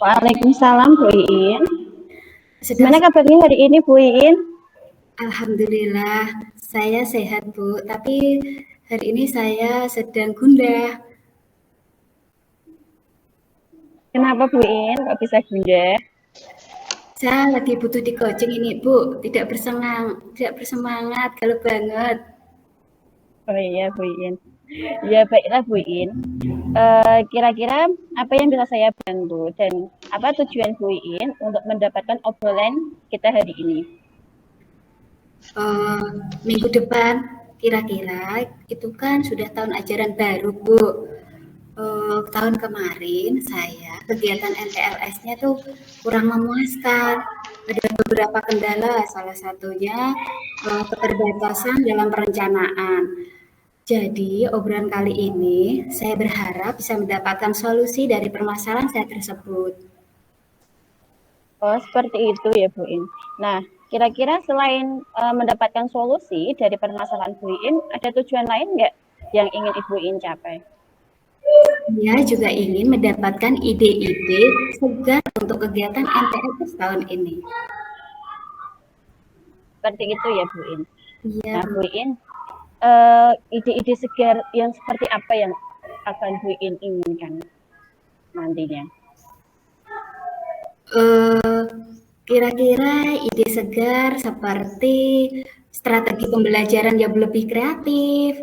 Waalaikumsalam Bu Iin. Sedang Gimana kabarnya hari ini Bu Iin? Alhamdulillah, saya sehat Bu, tapi hari ini saya sedang gundah. Kenapa Bu Iin kok bisa gundah? Saya lagi butuh di coaching ini Bu, tidak bersemangat, galau banget. Oh iya Bu Iin. Ya baiklah Bu Iin. Kira-kira apa yang bisa saya bantu dan apa tujuan Bu Iin untuk mendapatkan obrolan kita hari ini? Eh, Minggu depan kira-kira itu kan sudah tahun ajaran baru Bu. Tahun kemarin saya kegiatan MPLS-nya tuh kurang memuaskan. Ada beberapa kendala, salah satunya keterbatasan dalam perencanaan. Jadi, obrolan kali ini saya berharap bisa mendapatkan solusi dari permasalahan saya tersebut. Oh seperti itu ya Bu Iin. Nah kira-kira selain mendapatkan solusi dari permasalahan Bu Iin, ada tujuan lain nggak yang ingin Ibu Iin capai? Saya juga ingin mendapatkan ide-ide segar untuk kegiatan MPLS tahun ini. Seperti itu ya Bu Iin. Iya, Nah Bu. Bu Iin, ide-ide segar yang seperti apa yang akan Bu Iin inginkan nantinya? Eh, Kira-kira ide segar seperti strategi pembelajaran yang lebih kreatif,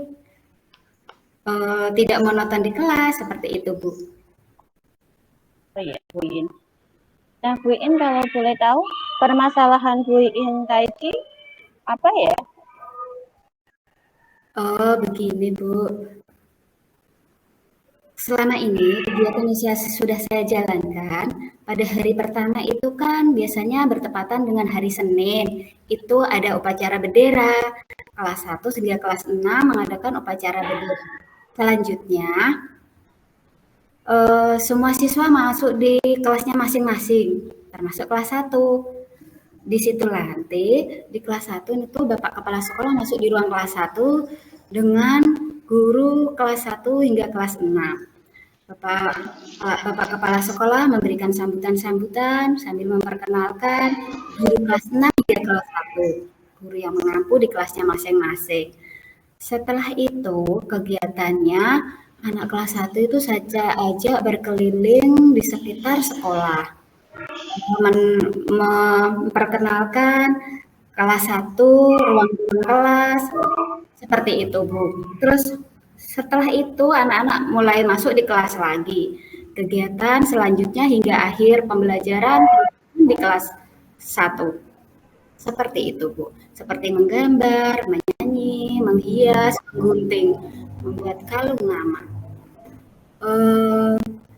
tidak monoton di kelas, seperti itu, Bu. Oh iya Bu Iin. Nah Bu Iin kalau boleh tahu permasalahan Bu Iin tadi apa ya? Oh, begini, Bu. Selama ini kegiatan yang sudah saya jalankan, pada hari pertama itu kan biasanya bertepatan dengan hari Senin. Itu ada upacara bendera. Kelas 1 hingga kelas 6 mengadakan upacara bendera. Selanjutnya, semua siswa masuk di kelasnya masing-masing, termasuk kelas 1. Di situ nanti di kelas 1 itu Bapak Kepala Sekolah masuk di ruang kelas 1 dengan guru kelas 1 hingga kelas 6. Bapak Bapak Kepala Sekolah memberikan sambutan-sambutan sambil memperkenalkan guru kelas 6 hingga kelas 1, guru yang mengampu di kelasnya masing-masing. Setelah itu, kegiatannya anak kelas 1 itu saja ajak berkeliling di sekitar sekolah, memperkenalkan kelas 1, ruang kelas, seperti itu, Bu. Terus setelah itu anak-anak mulai masuk di kelas lagi. Kegiatan selanjutnya hingga akhir pembelajaran di kelas 1. Seperti itu, Bu. Seperti menggambar, menyanyi, menghias, menggunting, membuat kalung nama.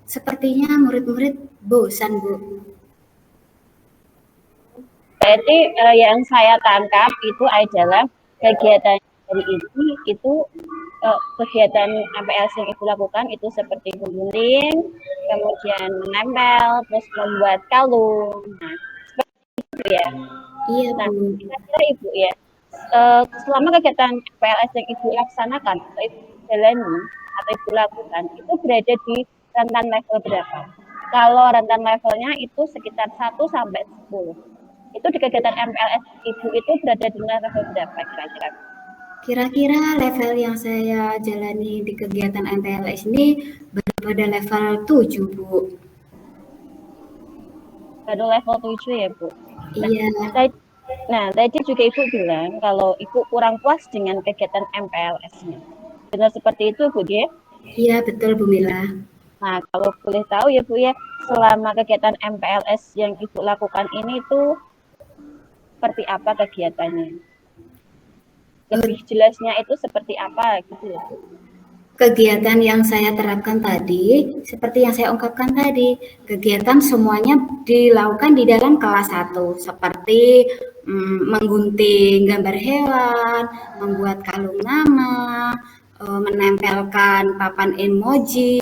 Sepertinya murid-murid bosan, Bu. Berarti yang saya tangkap itu adalah kegiatan dari itu kegiatan MPLS yang Ibu lakukan itu seperti menggunting, kemudian menempel, terus membuat kalung. Nah, seperti itu ya. Iya, Nah, Bu. kira-kira Ibu ya, selama kegiatan MPLS yang Ibu laksanakan atau Ibu jalani atau Ibu lakukan itu berada di rentan level berapa? Kalau rentan levelnya itu sekitar 1 sampai 10. Itu di kegiatan MPLS Ibu itu berada di level berapa kira-kira? Kira-kira level yang saya jalani di kegiatan MPLS ini pada level 7, Bu. Baru level 7 ya, Bu. Nah, Iya, tadi juga Ibu bilang kalau Ibu kurang puas dengan kegiatan MPLS-nya. Benar seperti itu, Bu, ya? iya betul Bu Mila. Nah, kalau boleh tahu ya, Bu, ya, selama kegiatan MPLS yang Ibu lakukan ini tuh seperti apa kegiatannya? Eh, Lebih jelasnya itu seperti apa gitu ya, Bu? Kegiatan yang saya terapkan tadi, seperti yang saya ungkapkan tadi, kegiatan semuanya dilakukan di dalam kelas 1, seperti menggunting gambar hewan, membuat kalung nama, menempelkan papan emoji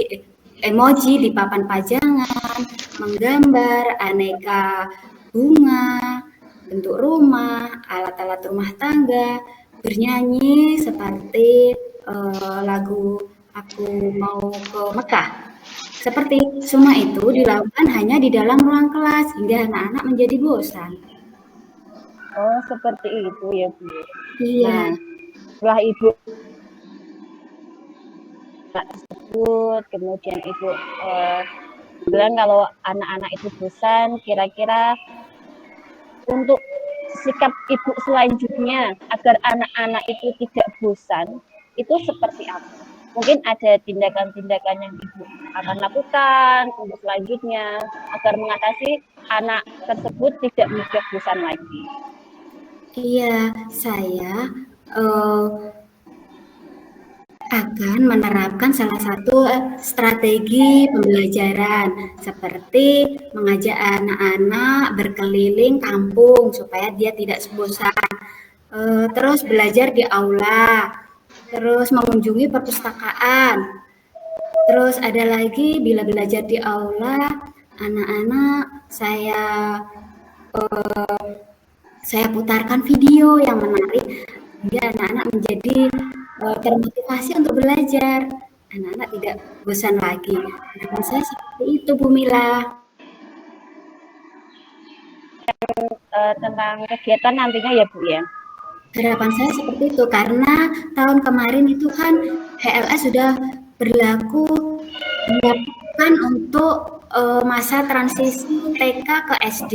di papan pajangan, menggambar aneka bunga, bentuk rumah, alat-alat rumah tangga, bernyanyi seperti lagu Aku Mau ke Mekah. Seperti semua itu dilakukan hanya di dalam ruang kelas hingga anak-anak menjadi bosan. Oh, seperti itu ya, Bu. Iya, Nah, setelah Ibu tersebut, kemudian Ibu bilang kalau anak-anak itu bosan, kira-kira untuk sikap Ibu selanjutnya agar anak-anak itu tidak bosan, itu seperti apa? Mungkin ada tindakan-tindakan yang Ibu akan lakukan untuk selanjutnya agar mengatasi anak tersebut tidak mudah bosan lagi. iya, saya akan menerapkan salah satu strategi pembelajaran seperti mengajak anak-anak berkeliling kampung supaya dia tidak bosan. Terus belajar di aula, terus mengunjungi perpustakaan. Terus ada lagi bila belajar di aula, anak-anak saya putarkan video yang menarik hingga anak-anak menjadi termotivasi untuk belajar. Anak-anak tidak bosan lagi. Harapan saya seperti itu, Bu Mila. Tentang kegiatan nantinya ya Bu ya. Harapan saya seperti itu karena tahun kemarin itu kan HLS sudah berlaku dilakukan untuk masa transisi TK ke SD.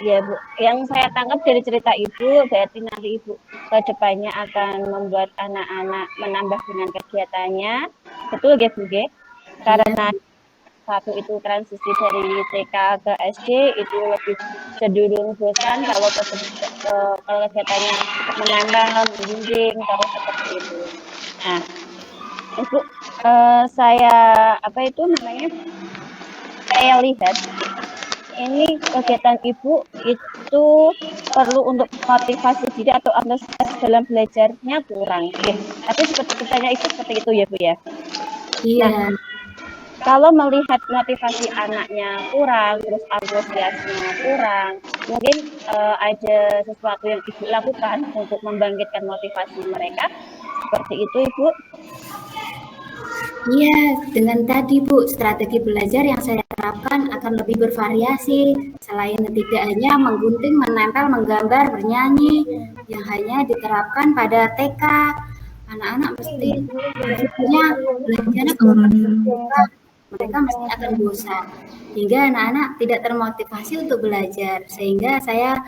Ya Bu, yang saya tangkap dari cerita Ibu, berarti nanti Ibu ke depannya akan membuat anak-anak menambah dengan kegiatannya. Betul ya Bu ya? Karena satu itu transisi dari TK ke SD itu lebih cenderung bosan kalau kalau kegiatannya menambah, membimbing, terus seperti itu. Nah, Ibu, saya apa itu namanya? Saya lihat ini kegiatan Ibu itu perlu untuk motivasi diri atau antusias dalam belajarnya kurang. Ya. Tapi seperti pertanyaan itu seperti itu ya Bu ya. Iya. Nah, kalau melihat motivasi anaknya kurang, terus antusiasnya kurang, mungkin ada sesuatu yang Ibu lakukan untuk membangkitkan motivasi mereka. Seperti itu Ibu. Iya, dengan tadi Bu, strategi belajar yang saya terapkan akan lebih bervariasi. Selain tidak hanya menggunting, menempel, menggambar, bernyanyi, yang hanya diterapkan pada TK. Anak-anak mesti berpikirnya belajarnya kalau mereka mesti akan bosan. Hingga anak-anak tidak termotivasi untuk belajar. Sehingga saya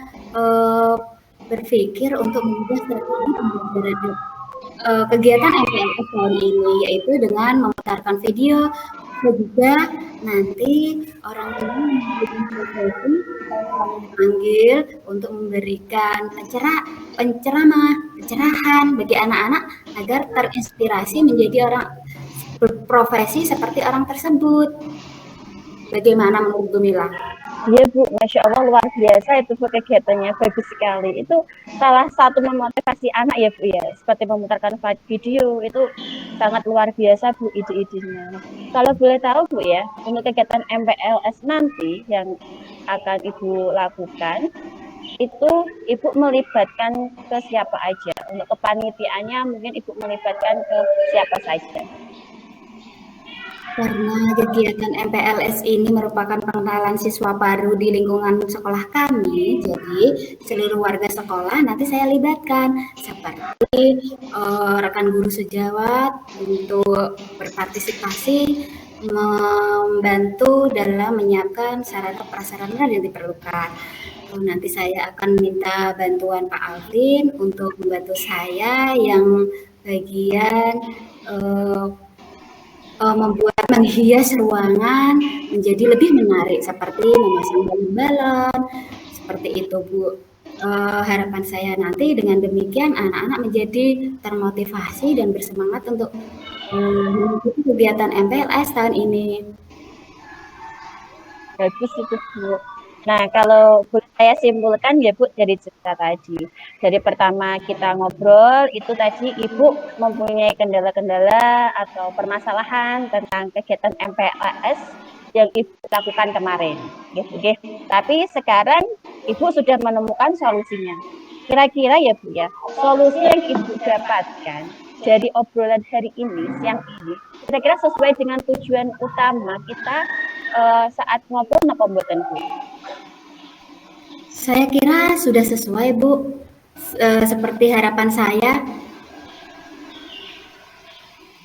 berpikir untuk mengubah strategi pembelajaran kegiatan MPLS tahun ini, yaitu dengan memutarkan video, juga nanti orang tua memberikan profesi dipanggil untuk memberikan pencerahan bagi anak-anak agar terinspirasi menjadi orang berprofesi seperti orang tersebut. Bagaimana menurut Bu Mila? Iya Bu, Masya Allah luar biasa itu Bu kegiatannya, bagus sekali. Itu salah satu memotivasi anak ya Bu ya, seperti memutarkan video itu sangat luar biasa Bu ide-idenya. Kalau boleh tahu Bu ya, untuk kegiatan MPLS nanti yang akan Ibu lakukan, itu Ibu melibatkan ke siapa aja? Untuk kepanitiaannya mungkin Ibu melibatkan ke siapa saja? Karena kegiatan MPLS ini merupakan pengenalan siswa baru di lingkungan sekolah kami, jadi seluruh warga sekolah nanti saya libatkan seperti rekan guru sejawat untuk berpartisipasi membantu dalam menyiapkan sarana prasarana yang diperlukan. Nanti saya akan minta bantuan Pak Alvin untuk membantu saya yang bagian menghias ruangan menjadi lebih menarik seperti memasang balon-balon seperti itu Bu. Harapan saya nanti dengan demikian anak-anak menjadi termotivasi dan bersemangat untuk mengikuti kegiatan MPLS tahun ini. Bagus itu Bu. Nah, kalau saya simpulkan ya Bu dari cerita tadi. Dari pertama kita ngobrol, itu tadi Ibu mempunyai kendala-kendala atau permasalahan tentang kegiatan MPLS yang Ibu lakukan kemarin. Gitu. Tapi sekarang Ibu sudah menemukan solusinya. Kira-kira ya Bu ya, solusi yang Ibu dapatkan dari obrolan hari ini, siang ini, kira-kira sesuai dengan tujuan utama kita saat ngobrol napa mboten Bu? Saya kira sudah sesuai, Bu. Seperti harapan saya.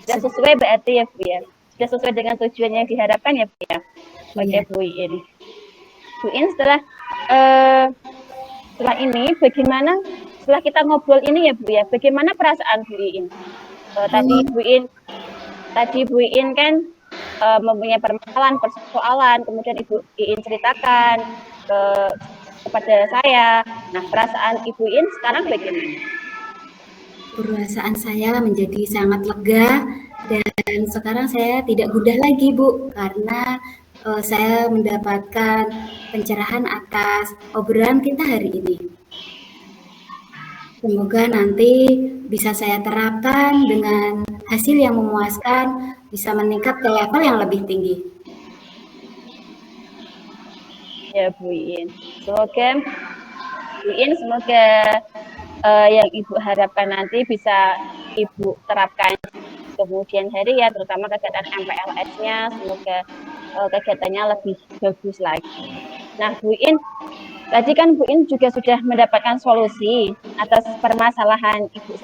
Sudah sesuai berarti ya Bu ya. Sudah sesuai dengan tujuan yang diharapkan ya Bu ya. Oke Iya. Bu Iin. Bu Iin setelah ini bagaimana setelah kita ngobrol ini ya Bu ya, bagaimana perasaan Bu Iin? Tadi Bu Iin kan mempunyai persoalan, kemudian Ibu Iin ceritakan kepada saya. Nah, perasaan Ibu Iin sekarang bagaimana? Perasaan saya menjadi sangat lega dan sekarang saya tidak gundah lagi, Bu, karena saya mendapatkan pencerahan atas obrolan kita hari ini. Semoga nanti bisa saya terapkan dengan hasil yang memuaskan, bisa meningkat ke level yang lebih tinggi. Ya Bu Iin. Semoga yang Ibu harapkan nanti bisa Ibu terapkan kemudian hari ya, terutama kegiatan MPLS-nya, semoga kegiatannya lebih bagus lagi. Nah, Bu In, tadi kan Bu In juga sudah mendapatkan solusi atas permasalahan Ibu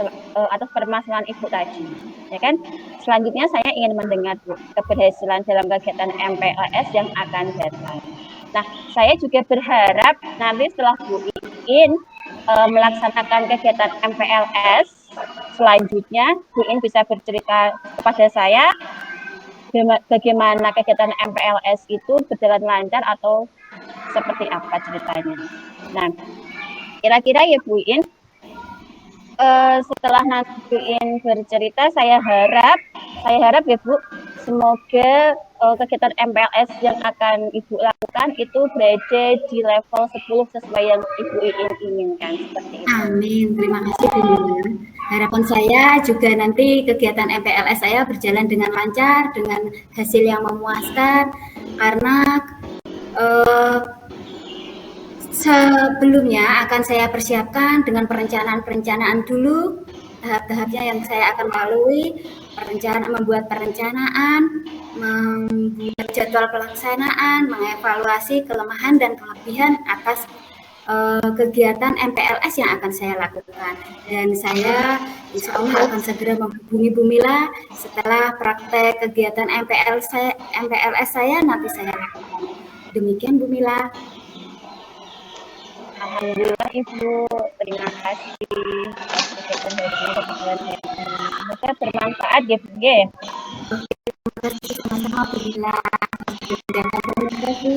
tadi, ya kan? Selanjutnya saya ingin mendengar Bu keberhasilan dalam kegiatan MPLS yang akan datang. Nah, saya juga berharap nanti setelah Bu In melaksanakan kegiatan MPLS selanjutnya, Bu In bisa bercerita kepada saya bagaimana kegiatan MPLS itu berjalan lancar atau seperti apa ceritanya. Nah, kira-kira ya Bu In, setelah nanti Bu In bercerita, saya harap ya Bu, semoga kegiatan MPLS yang akan Ibu lakukan itu berada di level 10 sesuai yang Ibu In inginkan, seperti itu. Amin, terima kasih Bu Mila. Harapan saya juga nanti kegiatan MPLS saya berjalan dengan lancar, dengan hasil yang memuaskan, karena sebelumnya akan saya persiapkan dengan perencanaan dulu, tahap-tahapnya yang saya akan lalui, membuat perencanaan, membuat jadwal pelaksanaan, mengevaluasi kelemahan dan kelebihan atas kegiatan MPLS yang akan saya lakukan. Dan saya insya Allah akan segera menghubungi Bu Mila setelah praktek kegiatan MPLS saya nanti saya lakukan. Demikian Bu Mila. Alhamdulillah Ibu, terima kasih kegiatan hari ini. Semoga bermanfaat ya Bu. Terima kasih sama-sama Bu Mila. Terima kasih.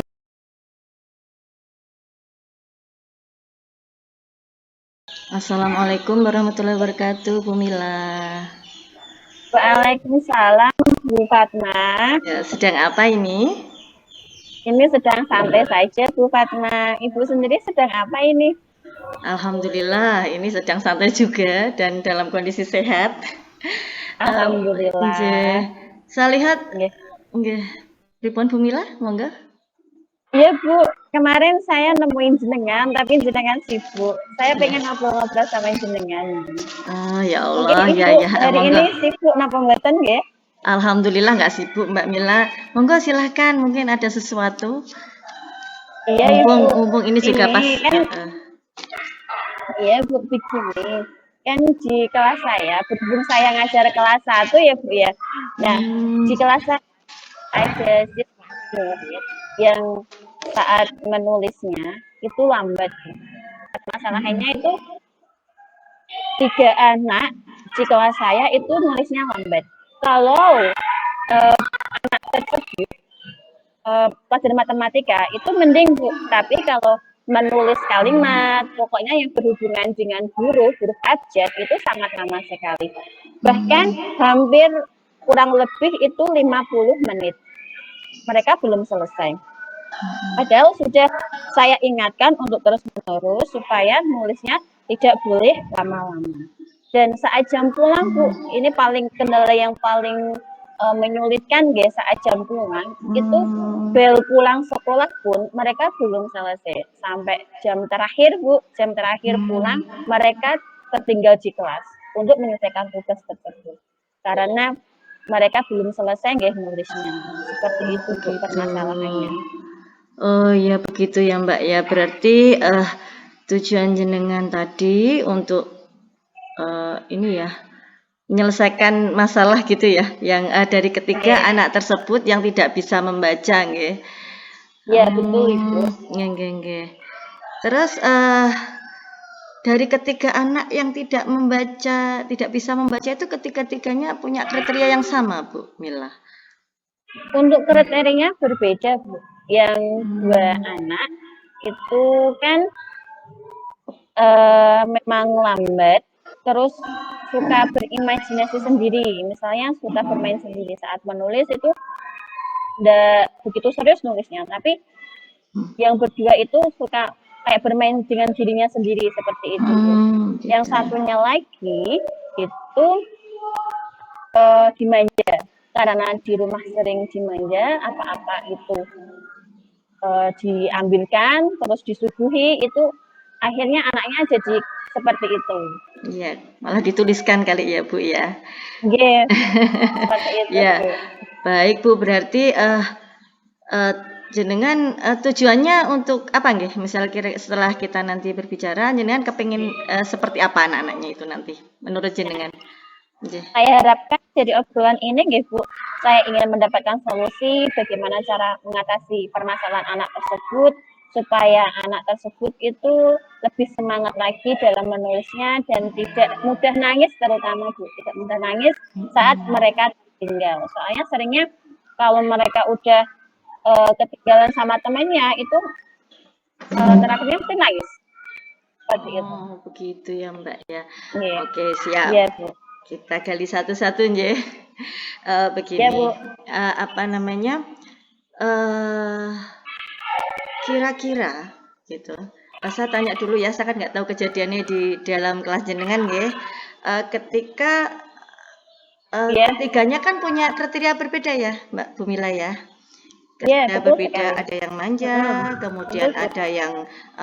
Assalamualaikum warahmatullahi wabarakatuh, Bu Mila. Waalaikumsalam Bu Fatma. Ya, sedang apa ini? Ini sedang santai saja Bu Fatma. Ibu sendiri sedang apa ini? Alhamdulillah, ini sedang santai juga dan dalam kondisi sehat. Alhamdulillah. Saya lihat, nggih. Pripun Bu Mila, monggo. Iya Bu, kemarin saya nemuin jenengan, tapi jenengan sibuk. Saya pengen ngobrol-ngobrol sama jenengan. Oh ya Mungkin Allah, Ibu ya. hari Monggo. ini sibuk napa mboten nggih? Alhamdulillah nggak sibuk Mbak Mila. Monggo silahkan, mungkin ada sesuatu. Iya Ibu. Mumpung ini juga pas. Iya Bu, begini. Kan di kelas saya, berhubung saya ngajar kelas 1 ya Bu ya. Nah, di kelas saya ada siswa yang saat menulisnya itu lambat. Masalahnya itu 3 anak di kelas saya itu nulisnya lambat. Kalau anak tersebut pelajaran matematika itu mending Bu, tapi kalau menulis kalimat, pokoknya yang berhubungan dengan huruf abjad itu sangat lama sekali. Bahkan hampir kurang lebih itu 50 menit. Mereka belum selesai. Padahal sudah saya ingatkan untuk terus-menerus supaya nulisnya tidak boleh lama-lama. Dan saat jam pulang Bu, ini kendala yang paling menyulitkan guys saat jam pulang itu bel pulang sekolah pun mereka belum selesai sampai jam terakhir Bu, jam terakhir pulang mereka tertinggal di kelas untuk menyelesaikan tugas tersebut karena mereka belum selesai nggih nulisnya. Seperti Oh, itu Bu begitu. permasalahannya. Oh ya begitu ya Mbak ya. Berarti tujuan jenengan tadi untuk ini ya menyelesaikan masalah gitu ya, yang dari ketiga Nggih. anak tersebut yang tidak bisa membaca, nggih. Iya betul Ibu. Nggih, nggih, nggih. Terus dari ketiga anak yang tidak membaca, tidak bisa membaca itu ketiga-tiganya punya kriteria yang sama, Bu Mila. Untuk kriterianya berbeda Bu. Yang dua Hmm. anak itu kan memang lambat, terus suka berimajinasi sendiri. Misalnya suka bermain sendiri saat menulis itu tidak begitu serius nulisnya, tapi yang berdua itu suka kayak bermain dengan dirinya sendiri seperti itu Bu. Yang Gitu. satunya lagi itu dimanja karena di rumah sering dimanja apa-apa itu diambilkan terus disuguhi itu akhirnya anaknya jadi seperti itu. Iya, malah dituliskan kali ya Bu ya. Nggih, seperti itu Ya, Bu. baik Bu. Berarti jenengan tujuannya untuk apa nggih? Misal kira setelah kita nanti berbicara, jenengan kepingin seperti apa anak-anaknya itu nanti menurut jenengan? Nggih. Saya harapkan dari obrolan ini nggih Bu, saya ingin mendapatkan solusi bagaimana cara mengatasi permasalahan anak tersebut supaya anak tersebut itu lebih semangat lagi dalam menulisnya dan tidak mudah nangis terutama Bu, tidak mudah nangis saat mereka tinggal. Soalnya seringnya kalau mereka udah ketinggalan sama temannya itu terakhirnya mesti nangis. Seperti itu. Oh, begitu ya Mbak ya. Iya. Oke, siap. Iya Bu. Kita gali satu-satu nggih. Iya Begini, Bu. apa namanya? eh Kira-kira gitu. Saya tanya dulu ya, saya kan nggak tahu kejadiannya di dalam kelas jenengan nggih. Ketika Iya. ketiganya kan punya kriteria berbeda ya, Mbak Bumila ya. Iya, Kriteria betul berbeda, sekali. ada yang manja, kemudian Betul Bu. ada yang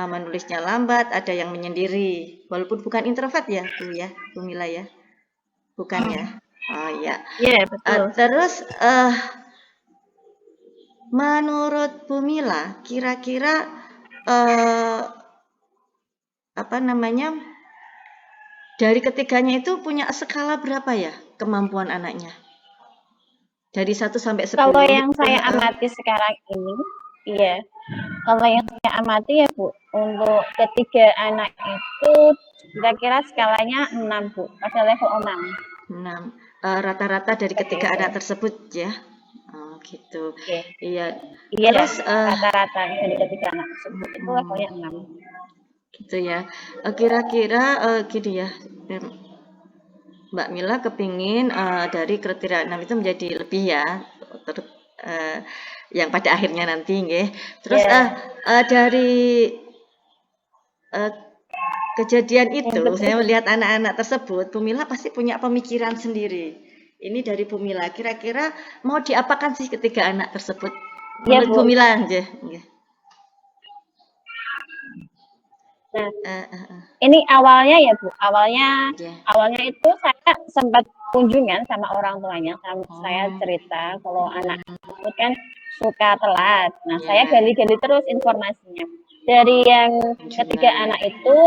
menulisnya lambat, ada yang menyendiri. Walaupun bukan introvert ya, Bu ya, Bumila ya. Bukan ya. Oh ya. Iya, betul. Terus menurut Bumila, kira-kira apa namanya? Dari ketiganya itu punya skala berapa ya kemampuan anaknya? Dari 1 sampai Kalau 10. yang saya amati sekarang ini, iya. Kalau yang saya amati ya Bu, untuk ketiga anak itu kira-kira skalanya 6 Bu, pada level 6. 6. Rata-rata dari Seperti ketiga itu. anak tersebut ya. Oh, gitu. Oke. Iya. Iya, Terus rata-rata dari ketiga anak tersebut itu levelnya 6. gitu ya. Kira-kira gini ya. Mbak Mila kepingin dari kriteria 6 itu menjadi lebih ya. Yang pada akhirnya nanti nggih. Terus dari kejadian itu saya melihat anak-anak tersebut, Bu Mila pasti punya pemikiran sendiri. Ini dari Bu Mila, kira-kira mau diapakan sih ketiga anak tersebut? Iya Menurut Bu. Bu Mila aja. Nah, ini awalnya ya Bu, awalnya itu saya sempat kunjungan sama orang tuanya, saya cerita kalau anak tersebut kan suka telat. Nah, saya gali-gali terus informasinya. Dari yang ketiga anak itu,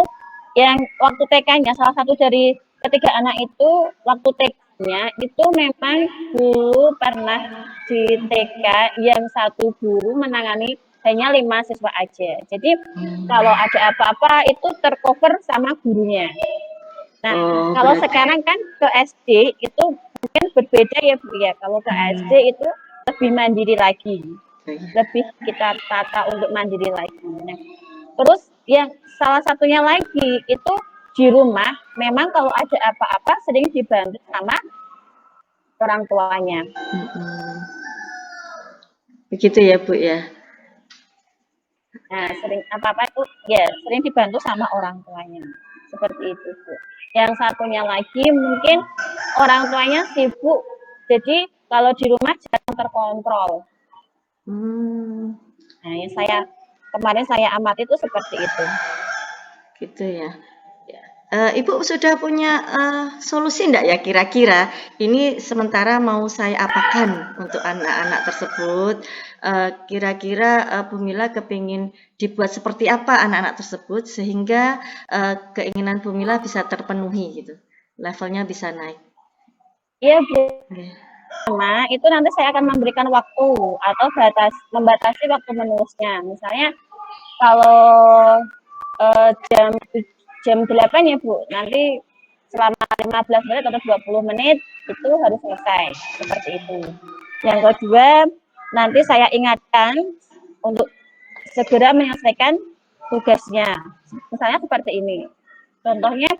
yang waktu TK-nya, salah satu dari ketiga anak itu, waktu TK-nya itu memang dulu pernah di TK yang satu guru menangani hanya 5 siswa aja. Jadi kalau ada apa-apa itu tercover sama gurunya. Nah, kalau sekarang kan ke SD itu mungkin berbeda ya Bu ya. Kalau ke SD itu lebih mandiri lagi. Lebih kita tata untuk mandiri lagi. Nah, terus yang salah satunya lagi itu di rumah memang kalau ada apa-apa sering dibantu sama orang tuanya. Begitu ya Bu ya. Nah, sering apa-apa itu ya sering dibantu sama orang tuanya. Seperti itu, Bu. Yang satunya lagi mungkin orang tuanya sibuk. Jadi kalau di rumah jarang terkontrol. Nah, yang kemarin saya amati itu seperti itu. Gitu ya. Ibu sudah punya solusi enggak ya kira-kira ini sementara mau saya apakan untuk anak-anak tersebut? Kira-kira Bu Mila kepingin dibuat seperti apa anak-anak tersebut sehingga keinginan Bu Mila bisa terpenuhi gitu, levelnya bisa naik. Iya, Bu. Oke. Nah, itu nanti saya akan memberikan waktu atau membatasi waktu menulisnya. Misalnya kalau jam 8 ya Bu, nanti selama 15 menit atau 20 menit itu harus selesai, seperti itu. Yang kedua, nanti saya ingatkan untuk segera menyelesaikan tugasnya. Misalnya seperti ini. Contohnya,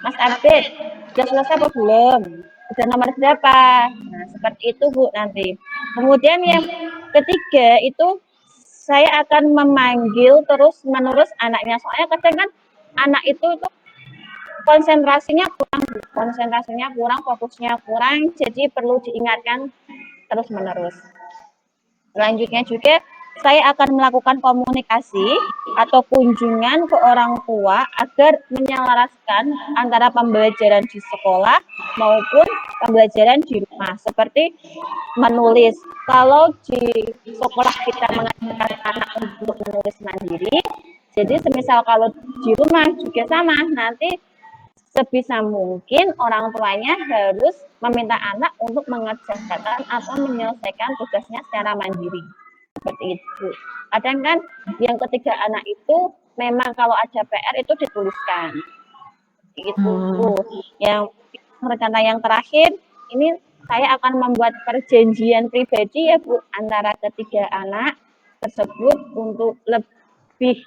Mas update, sudah selesai apa belum? Sudah nomor berapa? Nah, seperti itu Bu nanti. Kemudian yang ketiga itu saya akan memanggil terus menerus anaknya. Soalnya kadang kan anak itu konsentrasinya kurang, fokusnya kurang, jadi perlu diingatkan terus menerus. Selanjutnya juga saya akan melakukan komunikasi atau kunjungan ke orang tua agar menyelaraskan antara pembelajaran di sekolah maupun pembelajaran di rumah. Seperti menulis. Kalau di sekolah kita mengajarkan anak untuk menulis mandiri, jadi semisal kalau di rumah juga sama, nanti sebisa mungkin orang tuanya harus meminta anak untuk mengerjakan atau menyelesaikan tugasnya secara mandiri. Seperti itu. Kadang kan yang ketiga anak itu memang kalau ada PR itu dituliskan. Itu. Yang rencana yang terakhir ini saya akan membuat perjanjian pribadi ya Bu antara ketiga anak tersebut untuk lebih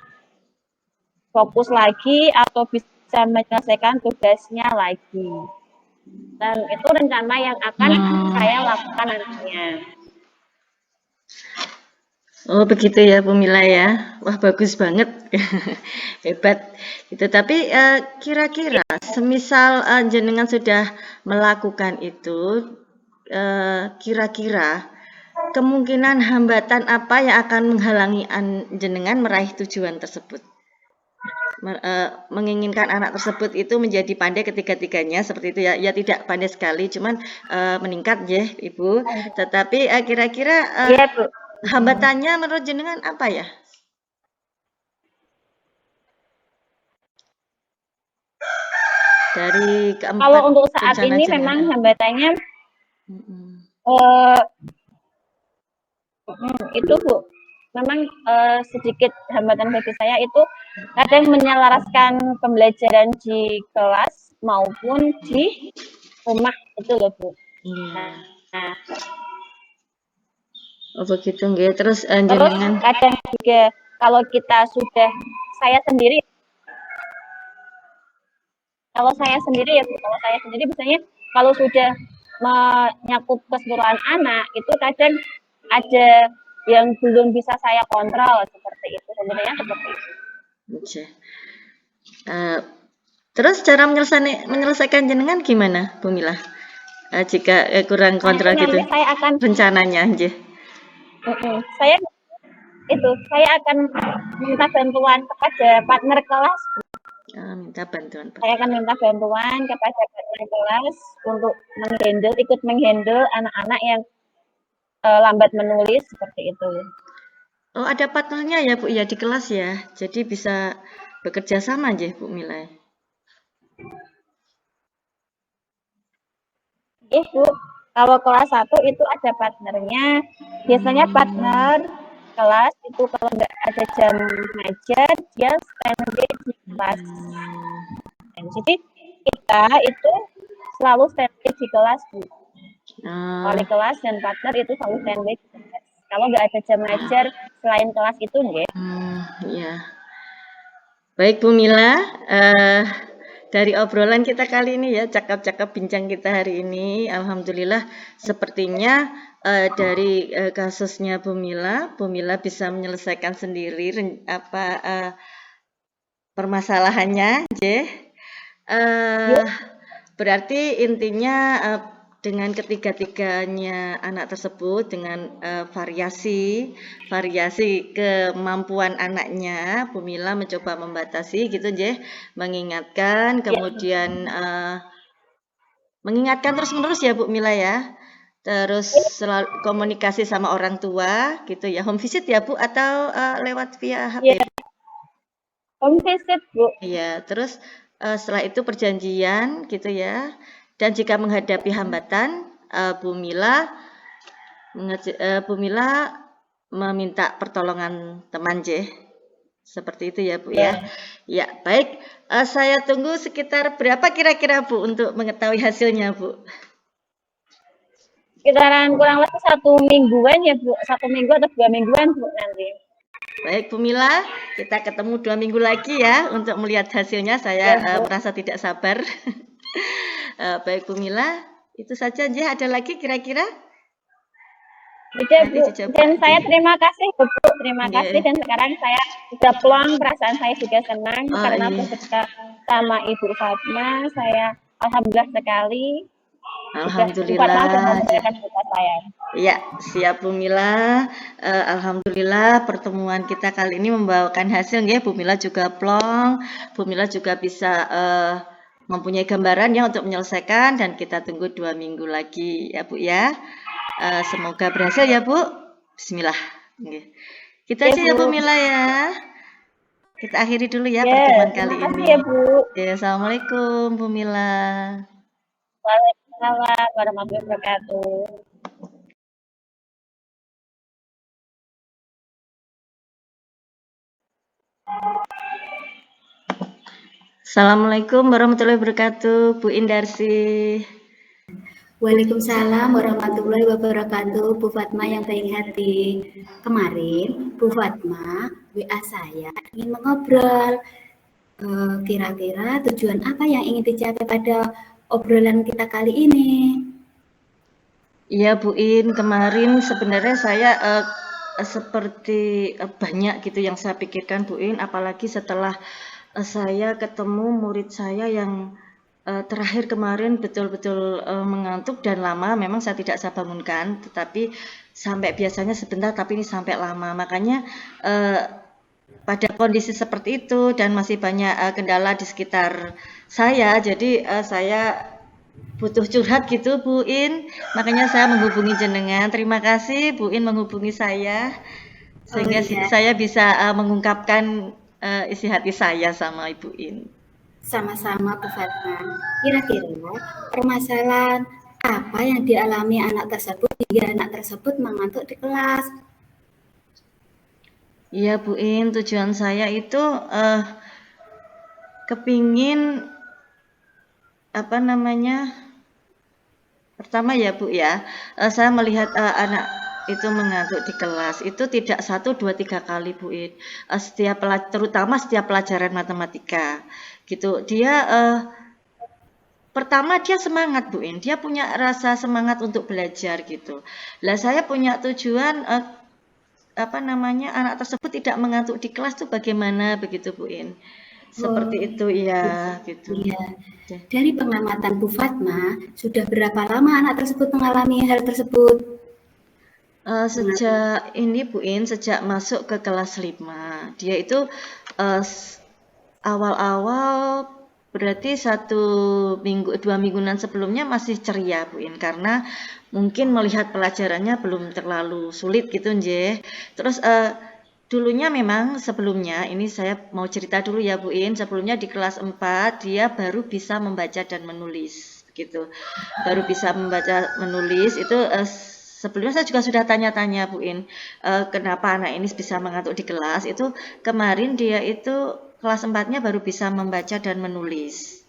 fokus lagi atau bisa menyelesaikan tugasnya lagi. Dan itu rencana yang akan saya lakukan nantinya. Oh begitu ya Bu Mila ya, wah bagus banget, hebat. Itu tapi kira-kira semisal jenengan sudah melakukan itu, kira-kira kemungkinan hambatan apa yang akan menghalangi jenengan meraih tujuan tersebut? Menginginkan anak tersebut itu menjadi pandai ketiga-tiganya seperti itu ya, ya tidak pandai sekali, cuman meningkat ya Ibu. Tetapi kira-kira Iya Bu. hambatannya menurut jenengan apa ya? Dari keempat Kalau untuk saat rencana ini jenengan. memang hambatannya itu Bu, memang sedikit hambatan bagi saya itu kadang menyelaraskan pembelajaran di kelas maupun di rumah itu loh Bu. Nah, Oh begitu nggih. Terus terus jenengan kadang juga kalau kita sudah saya sendiri ya Bu, kalau saya sendiri biasanya kalau sudah menyangkut keseluruhan anak itu kadang ada yang belum bisa saya kontrol seperti itu sebenarnya seperti itu. Oke. Terus cara menyelesaikan jenengan gimana, Bu Mila? Jika kurang kontrol gitu Saya akan rencananya aja. saya akan minta bantuan kepada partner kelas. Minta bantuan. Saya akan minta bantuan kepada partner kelas untuk ikut menghandle anak-anak yang lambat menulis seperti itu. Oh ada partnernya ya Bu ya di kelas ya, jadi bisa bekerja sama aja Bu Mila. Ibu, kalau kelas 1 itu ada partnernya. Biasanya partner kelas itu kalau nggak ada jam ngajar, dia standby di kelas. Jadi kita itu selalu standby di kelas, Bu. Wali kelas dan partner itu selalu standby di kelas. Kalau nggak ada jam ngajar selain kelas itu, nggih. Iya. Baik Bu Mila, dari obrolan kita kali ini ya, cakap-cakap bincang kita hari ini, alhamdulillah sepertinya dari kasusnya Bu Mila bisa menyelesaikan sendiri permasalahannya, berarti intinya dengan ketiga-tiganya anak tersebut dengan variasi kemampuan anaknya, Bu Mila mencoba membatasi gitu nggih, mengingatkan Ya, kemudian mengingatkan terus-menerus ya Bu Mila ya. Terus ya, selalu komunikasi sama orang tua gitu ya. Home visit ya Bu atau lewat via ya, HP? home visit, Bu. Iya, terus setelah itu perjanjian gitu ya. Dan jika menghadapi hambatan, Bu Mila meminta pertolongan teman J. Seperti itu ya Bu ya. Ya, Ya, baik. Saya tunggu sekitar berapa kira-kira Bu untuk mengetahui hasilnya Bu? sekitaran kurang lebih 1 mingguan ya, Bu. 1 minggu atau 2 mingguan, Bu, nanti. Baik Bu Mila, kita ketemu 2 minggu lagi ya untuk melihat hasilnya. Saya Ya, Bu. merasa tidak sabar. Baik Bu Mila, itu saja J. Ada lagi kira-kira? Udah, Nanti Bu. dijawab Dan Pak J. saya terima kasih, Bu. Terima kasih. Nggih. Dan sekarang saya sudah pulang. Perasaan saya juga senang Oh karena iya. bercerita sama Ibu Fatma. Saya alhamdulillah sekali. Sudah Ibu Fatma sudah Alhamdulillah. mempercayakan kepada saya. Ya, siap Bu Mila. Alhamdulillah pertemuan kita kali ini membawakan hasil ya. Bu Mila juga plong. Bu Mila juga bisa mempunyai gambaran ya untuk menyelesaikan dan kita tunggu 2 minggu lagi ya Bu ya. Semoga berhasil ya Bu. Bismillah. Nggih. Kita Ya, aja ya Bu Bu. Mila ya. Kita akhiri dulu ya Ya, pertemuan terima kali kasih ini. ya, Bu. Ya, Assalamualaikum Bu Mila. Waalaikumsalam warahmatullahi wabarakatuh. Assalamualaikum warahmatullahi wabarakatuh, Bu Indarsi. Waalaikumsalam warahmatullahi wabarakatuh, Bu Fatma yang baik hati. Kemarin Bu Fatma WA saya ingin mengobrol. Kira-kira tujuan apa yang ingin dicapai pada obrolan kita kali ini? Iya Bu In, kemarin sebenarnya saya seperti banyak gitu yang saya pikirkan Bu In, apalagi setelah saya ketemu murid saya yang terakhir kemarin betul-betul mengantuk dan lama, memang saya tidak saya bangunkan, tetapi sampai biasanya sebentar, tapi ini sampai lama. Makanya pada kondisi seperti itu dan masih banyak kendala di sekitar saya, jadi saya butuh curhat gitu Bu In, makanya saya menghubungi jenengan. Terima kasih Bu In menghubungi saya, Oh sehingga iya, saya bisa mengungkapkan isi hati saya sama Ibu In. sama-sama Bu Fatma. Kira-kira permasalahan apa yang dialami anak tersebut hingga anak tersebut mengantuk di kelas? Iya Bu In, tujuan saya itu kepingin apa namanya, pertama ya Bu ya, saya melihat anak itu mengantuk di kelas itu tidak 1, 2, 3 kali Bu In. Terutama setiap pelajaran matematika gitu. Dia pertama dia semangat Bu In, dia punya rasa semangat untuk belajar gitu. Lah saya punya tujuan apa namanya, anak tersebut tidak mengantuk di kelas tuh bagaimana begitu Bu In. Oh, Seperti itu ya gitu. iya. Dari pengamatan Bu Fatma, sudah berapa lama anak tersebut mengalami hal tersebut? Sejak ini Bu In, sejak masuk ke kelas 5, dia itu awal-awal berarti 1 minggu, 2 mingguan sebelumnya masih ceria Bu In, karena mungkin melihat pelajarannya belum terlalu sulit gitu nje. Terus dulunya memang sebelumnya, ini saya mau cerita dulu ya Bu In, sebelumnya di kelas 4 dia baru bisa membaca dan menulis gitu. Baru bisa membaca menulis itu sebelumnya saya juga sudah tanya-tanya Bu In, kenapa anak ini bisa mengantuk di kelas. Itu kemarin dia itu kelas 4-nya baru bisa membaca dan menulis.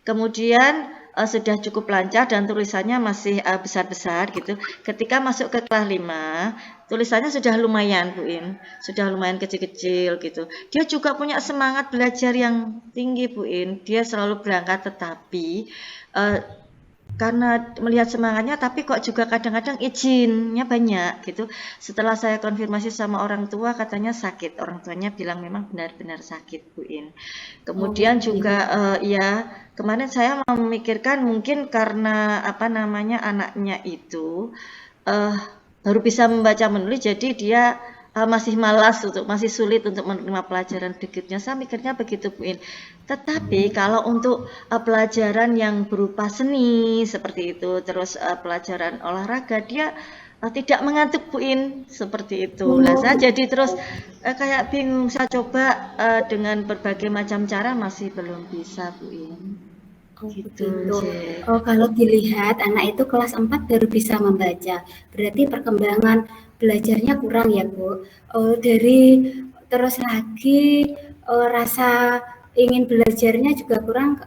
Kemudian sudah cukup lancar dan tulisannya masih besar-besar gitu. Ketika masuk ke kelas 5, tulisannya sudah lumayan Bu In, sudah lumayan kecil-kecil gitu. Dia juga punya semangat belajar yang tinggi Bu In. Dia selalu berangkat, tetapi karena melihat semangatnya, tapi kok juga kadang-kadang izinnya banyak gitu. Setelah saya konfirmasi sama orang tua, katanya sakit. Orang tuanya bilang memang benar-benar sakit, Bu In. Oh, Kemudian juga gitu. ya kemarin saya memikirkan mungkin karena apa namanya anaknya itu eh, baru bisa membaca menulis, jadi dia masih malas masih sulit untuk menerima pelajaran berikutnya. Saya mikirnya begitu, Bu In. Tetapi kalau untuk pelajaran yang berupa seni seperti itu, terus pelajaran olahraga, dia tidak mengantuk, Bu In, seperti itu. Lah Oh, saya jadi terus gitu. kayak bingung. Saya coba dengan berbagai macam cara masih belum bisa, Bu In. Oh, Gitu, begitu. J. Oh, kalau dilihat anak itu kelas 4 baru bisa membaca. Berarti perkembangan belajarnya kurang ya, Bu. Oh, dari terus lagi rasa ingin belajarnya juga kurang.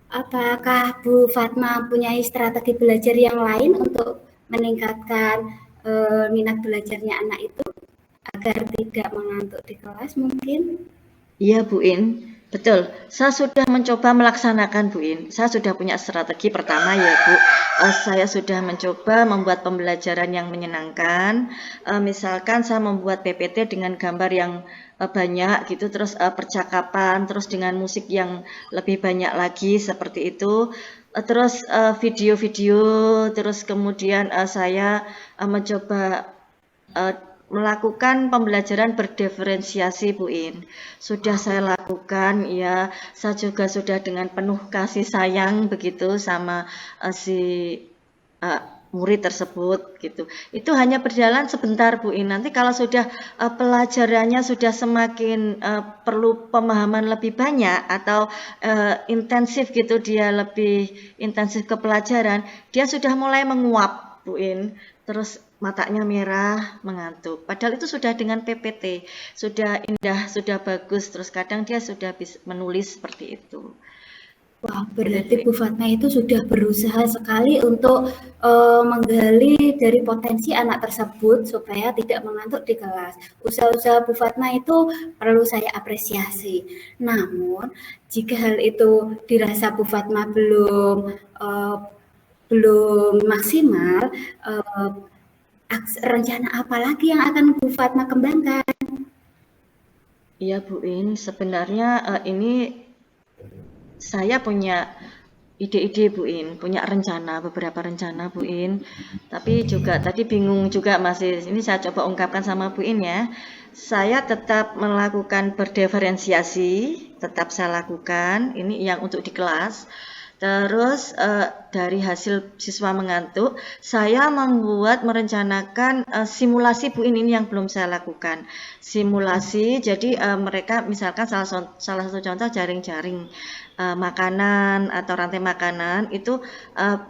Apakah Bu Fatma punya strategi belajar yang lain untuk meningkatkan minat belajarnya anak itu agar tidak mengantuk di kelas mungkin? Iya, Bu In, betul. Saya sudah mencoba melaksanakan, Bu In. Saya sudah punya strategi pertama ya, Bu. Saya sudah mencoba membuat pembelajaran yang menyenangkan. Misalkan saya membuat PPT dengan gambar yang banyak gitu, terus percakapan, terus dengan musik yang lebih banyak lagi seperti itu. Terus video-video, terus kemudian saya mencoba eh, melakukan pembelajaran berdiferensiasi, Bu In. Sudah saya lakukan, ya. Saya juga sudah dengan penuh kasih sayang begitu sama si uh, murid tersebut gitu. Itu hanya berjalan sebentar, Bu In. Nanti kalau sudah pelajarannya sudah semakin perlu pemahaman lebih banyak atau intensif gitu, dia lebih intensif ke pelajaran, dia sudah mulai menguap, Bu In. Terus matanya merah, mengantuk. Padahal itu sudah dengan PPT, sudah indah, sudah bagus. Terus kadang dia sudah bisa menulis seperti itu. Wah, Gitu, berarti Bu Bu In. Fatma itu sudah berusaha sekali untuk menggali dari potensi anak tersebut supaya tidak mengantuk di kelas. Usaha-usaha Bu Fatma itu perlu saya apresiasi. Namun, jika hal itu dirasa Bu Fatma eh, belum maksimal, eh, rencana apa lagi yang akan Bu Fatma kembangkan? Iya, Bu In, sebenarnya ini saya punya ide-ide, Bu In, punya rencana, beberapa rencana, Bu In. Tapi juga tadi bingung juga masih, ini saya coba ungkapkan sama Bu In ya. Saya tetap melakukan berdiferensiasi, tetap saya lakukan, ini yang untuk di kelas. Terus dari hasil siswa mengantuk, saya merencanakan simulasi, Bu ini yang belum saya lakukan. Simulasi, jadi mereka misalkan salah satu contoh jaring-jaring makanan atau rantai makanan itu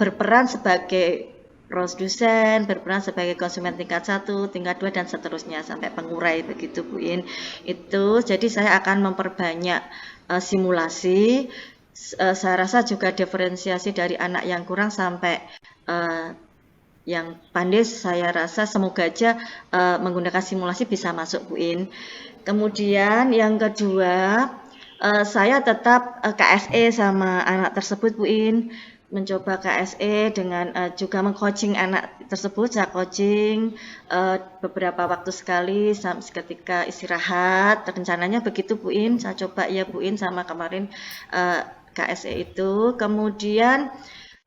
berperan sebagai produsen, berperan sebagai konsumen tingkat 1, tingkat 2, dan seterusnya sampai pengurai begitu, Bu In. Itu jadi saya akan memperbanyak simulasi. Saya rasa juga diferensiasi dari anak yang kurang sampai yang pandai, saya rasa semoga aja menggunakan simulasi bisa masuk, Bu In. Kemudian yang kedua, saya tetap KSE sama anak tersebut, Bu In. Mencoba KSE dengan juga mengcoaching anak tersebut. Saya coaching beberapa waktu sekali ketika istirahat. Rencananya begitu, Bu In. Saya coba ya, Bu In, sama kemarin KSE itu. Kemudian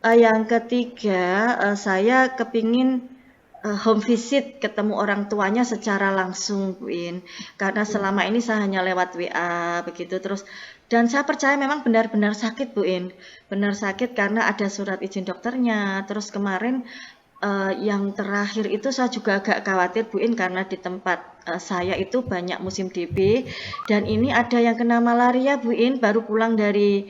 yang ketiga, saya kepingin home visit, ketemu orang tuanya secara langsung, Bu In. Karena selama ini saya hanya lewat WA begitu terus. Dan saya percaya memang benar-benar sakit, Bu In. Benar sakit karena ada surat izin dokternya. Terus kemarin yang terakhir itu saya juga agak khawatir, Bu In, karena di tempat saya itu banyak musim DB dan ini ada yang kena malaria, Bu In, baru pulang dari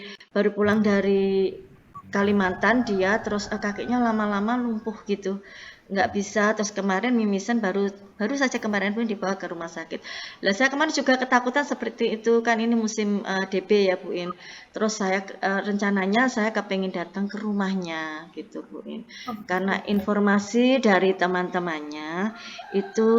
Kalimantan dia, terus kakinya lama-lama lumpuh gitu, nggak bisa. Terus kemarin mimisan baru baru saja kemarin pun dibawa ke rumah sakit. Lah saya kemarin juga ketakutan seperti itu, kan ini musim DB ya, Bu In. Terus saya rencananya saya kepengen datang ke rumahnya gitu, Bu In. Karena informasi dari teman-temannya itu,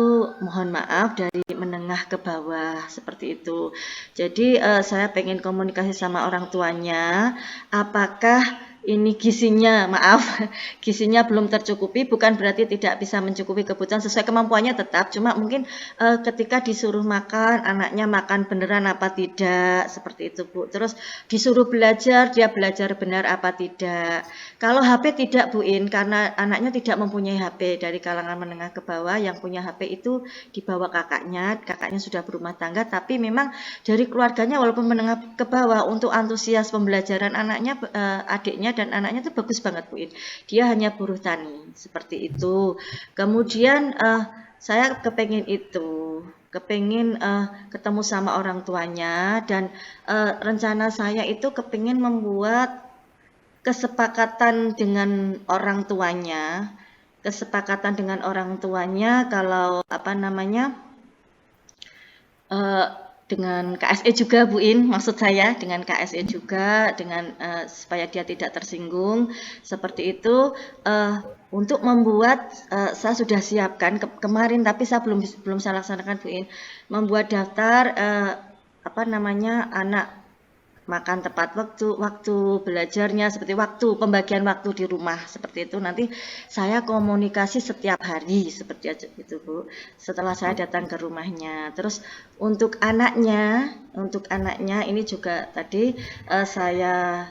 mohon maaf, dari menengah ke bawah seperti itu. Jadi saya pengen komunikasi sama orang tuanya, apakah ini gizinya, maaf, gizinya belum tercukupi, bukan berarti tidak bisa mencukupi kebutuhan sesuai kemampuannya tetap, cuma mungkin ketika disuruh makan, anaknya makan beneran apa tidak, seperti itu Bu. Terus disuruh belajar, dia belajar benar apa tidak. Kalau HP tidak Bu In, karena anaknya tidak mempunyai HP dari kalangan menengah ke bawah, yang punya HP itu dibawa kakaknya sudah berumah tangga, tapi memang dari keluarganya walaupun menengah ke bawah, untuk antusias pembelajaran anaknya, adiknya dan anaknya itu bagus banget Bu In. Dia hanya buruh tani, seperti itu. Kemudian saya kepengen ketemu sama orang tuanya, dan rencana saya itu kepengen membuat kesepakatan dengan orang tuanya, kalau dengan KSE juga Bu In, maksud saya dengan KSE juga, dengan supaya dia tidak tersinggung, seperti itu. Untuk membuat, saya sudah siapkan kemarin, tapi saya belum saya laksanakan Bu In, membuat daftar anak makan tepat waktu belajarnya, seperti pembagian waktu di rumah, seperti itu. Nanti saya komunikasi setiap hari, seperti itu Bu, setelah saya datang ke rumahnya. Terus untuk anaknya ini juga tadi saya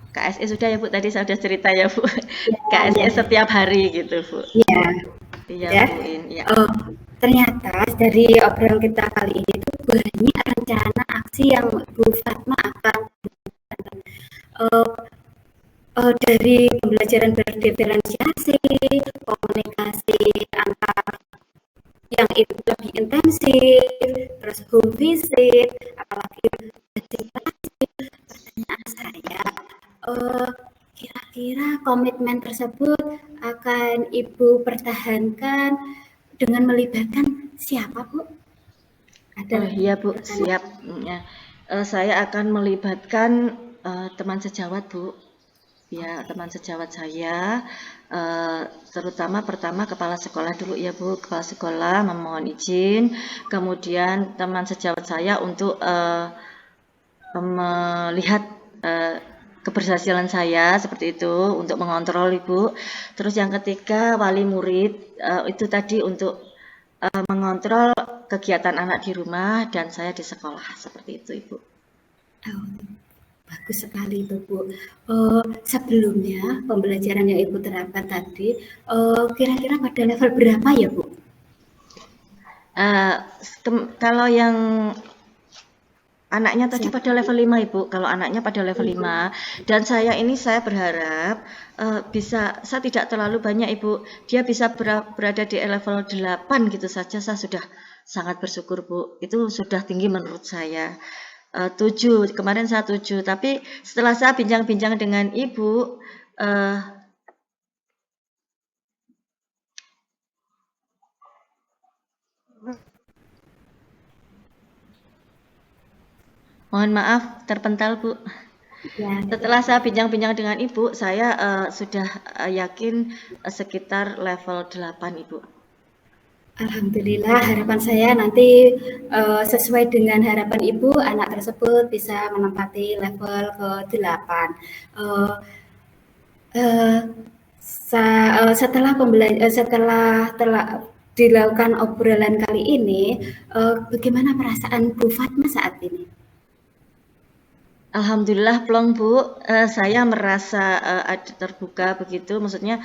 KSE sudah ya Bu, tadi saya sudah cerita ya Bu, KSE setiap hari gitu Bu. Iya Bu In, ya. Ternyata dari obrolan kita kali ini tuh banyak rencana aksi yang Bu Fatma akan dari pembelajaran berdiferensiasi, komunikasi antar yang itu lebih intensif, terus home visit, apalagi partisipasi. Pertanyaan saya, kira-kira komitmen tersebut akan Ibu pertahankan dengan melibatkan siapa Bu? Iya Bu, siap. Ya. Saya akan melibatkan teman sejawat Bu. Ya, teman sejawat saya, terutama pertama kepala sekolah dulu ya Bu. Kepala sekolah memohon izin, kemudian teman sejawat saya untuk melihat keberhasilan saya, seperti itu, untuk mengontrol Ibu. Terus yang ketiga wali murid, itu tadi untuk mengontrol kegiatan anak di rumah dan saya di sekolah, seperti itu Ibu. Bagus sekali itu Bu. Sebelumnya pembelajaran yang Ibu terapkan tadi, kira-kira pada level berapa ya Bu? Kalau yang anaknya tadi pada level 5 Ibu, kalau anaknya pada level 5, dan saya berharap saya tidak terlalu banyak Ibu, dia bisa berada di level 8 gitu saja, saya sudah sangat bersyukur Bu, itu sudah tinggi menurut saya. 7, kemarin saya 7, tapi setelah saya bincang-bincang dengan Ibu, mohon maaf terpental Bu. Ya. Setelah saya bincang-bincang dengan Ibu, saya sudah yakin sekitar level 8 Ibu. Alhamdulillah, harapan saya nanti sesuai dengan harapan Ibu, anak tersebut bisa menempati level ke-8. Setelah dilakukan obrolan kali ini, bagaimana perasaan Bu Fatma saat ini? Alhamdulillah plong Bu, saya merasa terbuka begitu, maksudnya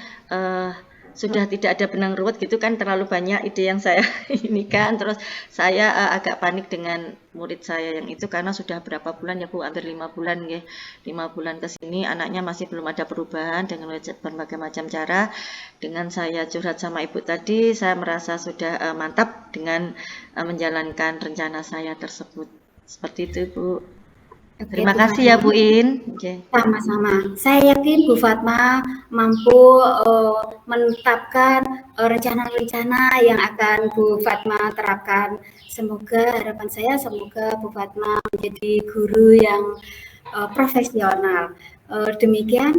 sudah tidak ada benang ruwet gitu kan, terlalu banyak ide yang saya ini kan, terus saya agak panik dengan murid saya yang itu, karena sudah berapa bulan ya Bu, hampir 5 bulan ya, 5 bulan ke sini anaknya masih belum ada perubahan dengan berbagai macam cara. Dengan saya curhat sama Ibu tadi, saya merasa sudah mantap dengan menjalankan rencana saya tersebut, seperti itu Bu. Terima kasih ya Bu In. Sama-sama. Saya yakin Bu Fatma mampu menetapkan rencana-rencana yang akan Bu Fatma terapkan. Semoga harapan saya, semoga Bu Fatma menjadi guru yang profesional. Demikian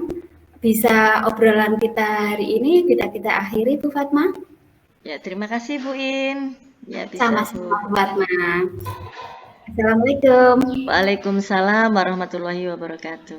bisa obrolan kita hari ini, kita akhiri Bu Fatma. Ya, terima kasih Bu In. Ya, bisa sama-sama Bu Fatma. Assalamualaikum. Waalaikumsalam warahmatullahi wabarakatuh.